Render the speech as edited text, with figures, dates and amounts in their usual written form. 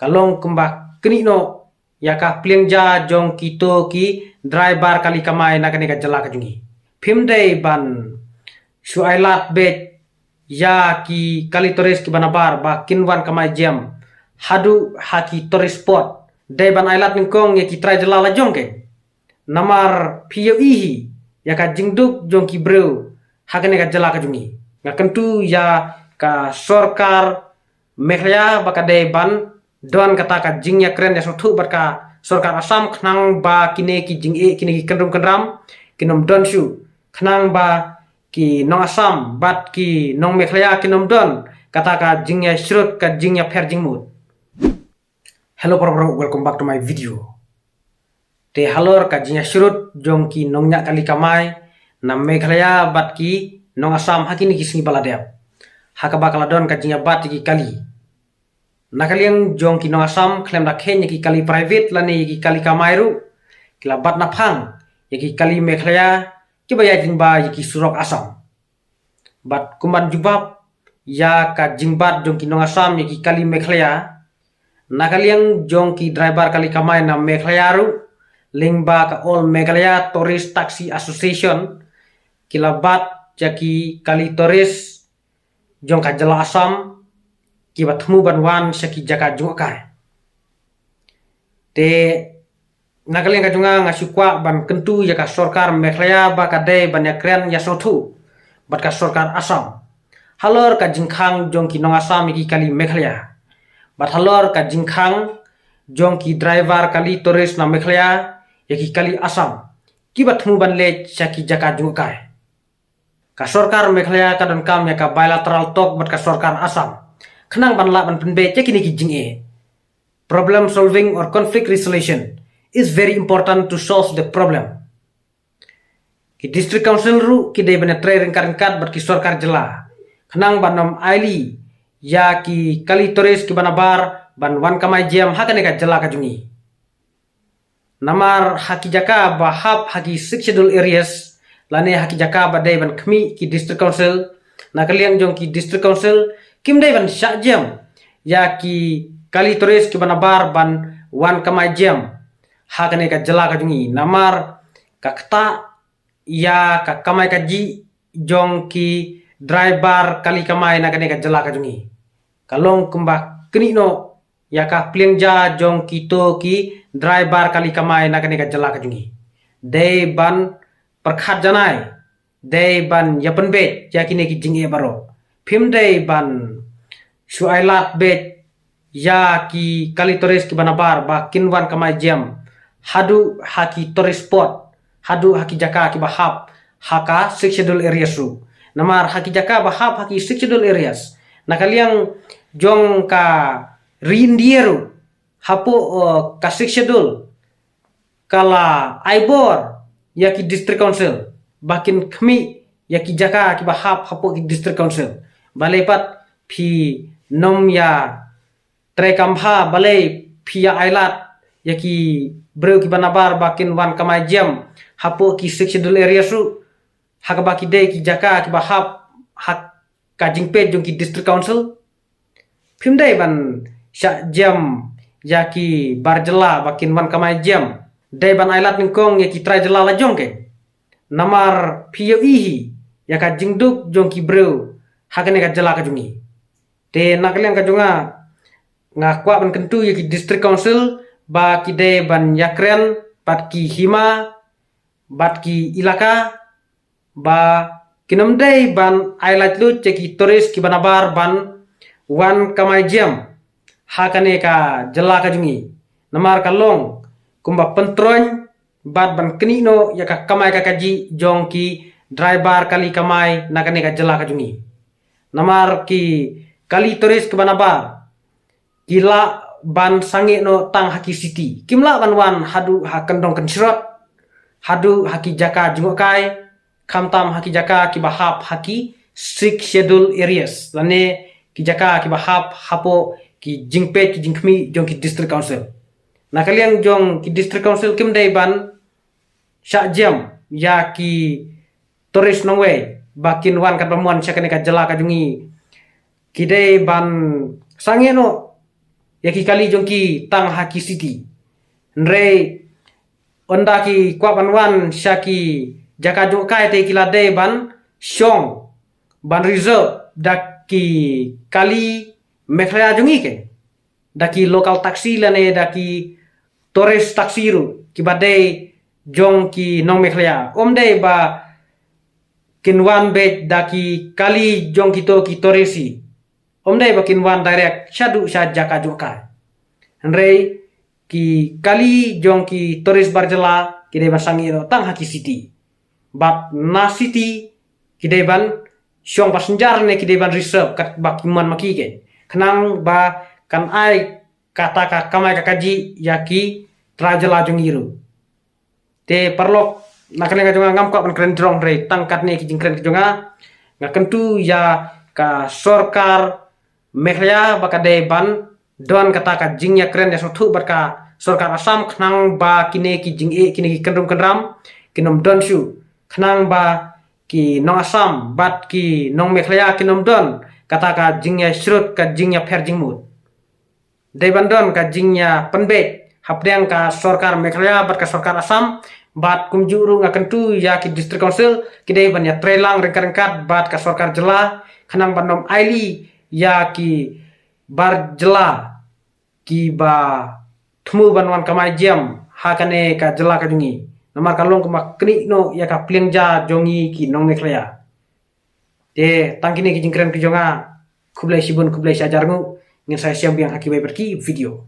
kalong kembak kini no ya ka pliangja jong kito ki driver kali kamai na kani ka jala ka jungi phimdei ban suailat bet ya ki kali toris ki banabar ba kinwan kamai jam hadu haki toris spot dei ban ailat ningkong ya ki trai jala la jong ke namar piyo ihi ya ka jingduk jong ki breu hakane ka jala ka jungi ngakentu ya ka sorkar Meghalaya baka de ban don kata ka jingya kren ya sotu baka sorkar Assam khnang ba kine ki jing kine ki kendrum kendram kinom don shu khnang ba ki nong Assam bat ki nong Meghalaya kinom don kata ka jingya shrut ka jingya pher jingmut. Hello bro, welcome back to my video. Te halor ka jingya shrut jong ki nong nya kali kamai na Meghalaya bat ki nong Assam hakini ki singi baladep haka bakala don ka jingya bat ki kali nakaliang jong ki nong Assam klem da khen ki kali private lani ki kali kamairu kila bat na phang ki kali Meghalaya ki baya jing ba ki surok Assam bat kuman jubab ya ka jingbat jong ki nong Assam ki kali Meghalaya nakaliang jong ki driver kali kamai na Meghalaya ru lingba ka All Meghalaya Tourist Taxi Association kila bat jaki kali tourist jong ka jala Assam ki batmu banwan saki jaka jungakai te nagaling ka junga ngasukwa ban kentu ya ka sorkar Meghalaya ba ka de ban ya kren ya sotu bat ka sorkar Assam halor ka jingkhang jong ki nong Assam ki kali Meghalaya bat halor ka jingkhang jong ki driver kali tourist na Meghalaya ya ki kali Assam ki batmu ban le saki jaka jungakai ka sorkar Meghalaya ka don kam ya ka bilateral talk bat ka sorkar Assam khnang ban la ban penbe kini ki jinge problem solving or conflict resolution is very important to solve the problem ki district council ru ki de bana trai rengkat bat ki sorkar jela khnang banom aili ya ki kali toris ki banabar ban wan kamai jam hakane ka jela ka jungi namar haki jaka bahap haki 6 schedule areas lane haki jaka badai ban khmi ki district council nakaliang jong ki district council kim dai ban sha jam ya ki kali toris ki banabar ban wan kamai jam hakane ka jala ka jungi namar ka kta ya ka kamai ka ji jong ki driver kali kamai nakane ka jala ka jungi kalong kumba kini no ya ka pliangja jong ki to ki driver kali kamai nakane ka jala ka jungi dei ban perkhat janai dei ban yapan bet yakine ki jinge baro phim dei ban suailat bet ya ki kali toris ki banabar ba kinwan kamai jam hadu haki toris spot hadu haki jaka ki bahap haka 6 schedule areas ru namar haki jaka bahap haki 6 schedule areas nakaliang jong ka rindieru hapo ka 6 schedule kala aibor yaki district council bakin khmi yaki jaka ki bahap hapo ki district council balepat phi nom ya tre kampha balai phi ya ailat yaki breu ki banabar bakin wan kamai jam hapo ki 6 schedule area su hakabaki de ki jaka ki bahap hak kajingpet jong ki district council phimdai ban sha jam yaki barjela bakin wan kamai jam dai ban ailat ningkong ya ki trai jela la jong ke namar piyo ihi ya ka jingduk jong ki breu hakane ka jela ka jungi te nakaliang ka junga ngakwa ban kentu ya ki district council ba ki de ban yakren pat ki hima bat ki ilaka ba kinom dai ban ailat lu ceki toris ki banabar ban wan kamai jam hakane ka jela ka jungi namar kalong kumba pentroñ bat ban kenino ya ka kamai ka kaji jong ki driver kali kamai nakane ka jela ka jungi namar ki kali toris ke banabar kila ban sange no tang haki city kimla ban wan hadu hakendong kensrot hadu haki jaka jungokai kamtam haki jaka ki bahap haki 6 schedule areas lane ki jaka ki bahap hapo ki jingpet ki jingkhmi jong ki district council nakaliang jong ki district council kim dai ban sha jam ya ki toris nongwe bakin wan kat pamuan syakane ka jela ka jungi ki dai ban sange no ya ki kali jongki tang haki city nre onda ki kwa banwan syaki jaka jokai te kilade ban syong ban reserve daki kali Meghalaya jongi ke daki lokal taksi lane daki tourist taksi ru kibade jong ki nong Meghalaya omde ba kinwan bet daki kali jong kito ki toresi omde ba kinwan direct syadu sya jaka jokai nre ki kali jong ki toris barjela kide basangi ro tang haki city bat na city kide ban syong passenger ne kide ban reserve kat bak man maki ke kenang ba kan ai kata ka kamai kakaji yaki trajela jong iru te perlok nakane ka jonga ngam ko ban kren drong re tangkat ne ki jingkren jonga ngakentu ya ka sorkar Meghalaya bakade ban don kata ka jingnya keren ya sotu barka sorkar Assam khnang ba kine ki jing e kine ki kendrum kendram kinom don shu khnang ba ki nong Assam bat ki nong Meghalaya kinom don kata ka jingnya shrut ka jingnya pher jingmut deban don ka jingnya penbet hapdeng ka sorkar Meghalaya bat ka sorkar Assam bat kumjuru ngakentu ya ki district council kide ban ya trelang rengkat bat ka sorkar jela khnang bandom aili ya ki bar jela ki ba thmu banwan kamai jam hakane ka jela ka jungi namar kalong kuma kni no ya ka plengja jongi ki nong Meghalaya te tangkine ki jingkren ki jonga kublai sibun kublai sajarngu ngin saya siam biang haki bai berki video